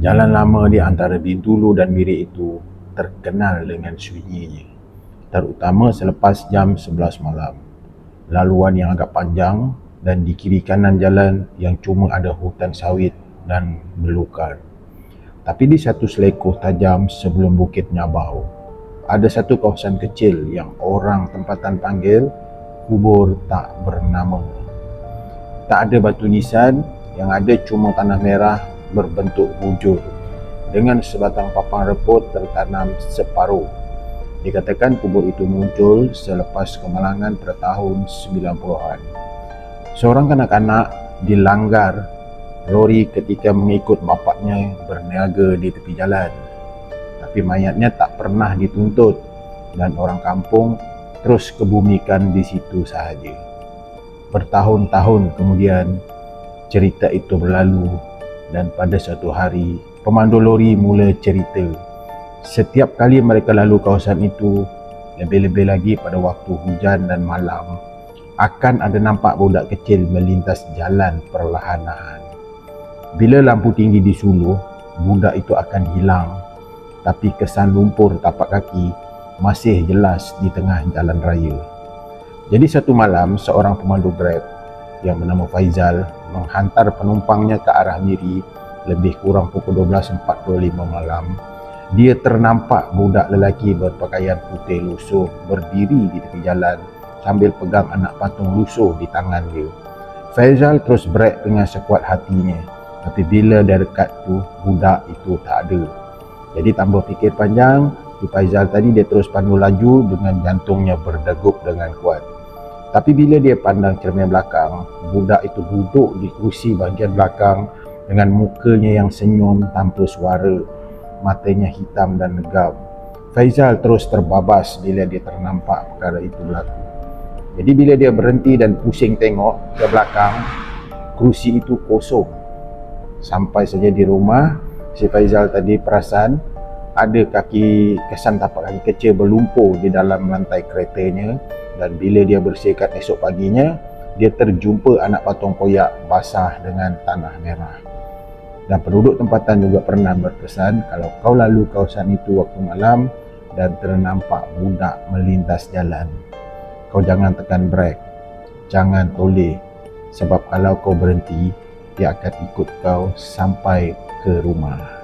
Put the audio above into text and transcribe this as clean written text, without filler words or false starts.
Jalan lama di antara Bintulu dan Miri itu terkenal dengan sunyinya, terutama selepas jam 11 malam. Laluan yang agak panjang dan di kiri kanan jalan yang cuma ada hutan sawit dan belukar. Tapi di satu selekoh tajam sebelum Bukit Nyabau, ada satu kawasan kecil yang orang tempatan panggil kubur tak bernama. Tak ada batu nisan, yang ada cuma tanah merah berbentuk bujur dengan sebatang papang reput tertanam separuh. Dikatakan kubur itu muncul selepas kemalangan pada tahun 90-an. Seorang kanak-kanak dilanggar lori ketika mengikut bapaknya berniaga di tepi jalan. Tapi mayatnya tak pernah dituntut dan orang kampung terus kebumikan di situ sahaja. Bertahun-tahun kemudian, cerita itu berlalu dan pada suatu hari, pemandu lori mula cerita. Setiap kali mereka lalu kawasan itu, lebih-lebih lagi pada waktu hujan dan malam, akan ada nampak budak kecil melintas jalan perlahan-lahan. Bila lampu tinggi disuluh, budak itu akan hilang, tapi kesan lumpur tapak kaki masih jelas di tengah jalan raya. Jadi satu malam, seorang pemandu Grab yang bernama Faizal menghantar penumpangnya ke arah Miri lebih kurang pukul 12.45 malam. Dia ternampak budak lelaki berpakaian putih lusuh berdiri di tepi jalan sambil pegang anak patung lusuh di tangan dia. Faizal terus brek dengan sekuat hatinya, tapi bila dia dekat tu, budak itu tak ada. Jadi tanpa fikir panjang, Faizal tadi dia terus pandu laju dengan jantungnya berdegup dengan kuat. Tapi bila dia pandang cermin belakang, budak itu duduk di kerusi bahagian belakang dengan mukanya yang senyum tanpa suara, matanya hitam dan legam. Faizal terus terbabas bila dia ternampak perkara itu berlaku. Jadi bila dia berhenti dan pusing tengok ke belakang, kerusi itu kosong. Sampai saja di rumah, si Faizal tadi perasan ada kesan tapak kaki kecil berlumpur di dalam lantai keretanya, dan bila dia bersihkan esok paginya, dia terjumpa anak patung koyak basah dengan tanah merah. Dan penduduk tempatan juga pernah berpesan, kalau kau lalu kawasan itu waktu malam dan ternampak budak melintas jalan, kau jangan tekan brek, jangan toleh, sebab kalau kau berhenti, dia akan ikut kau sampai ke rumah.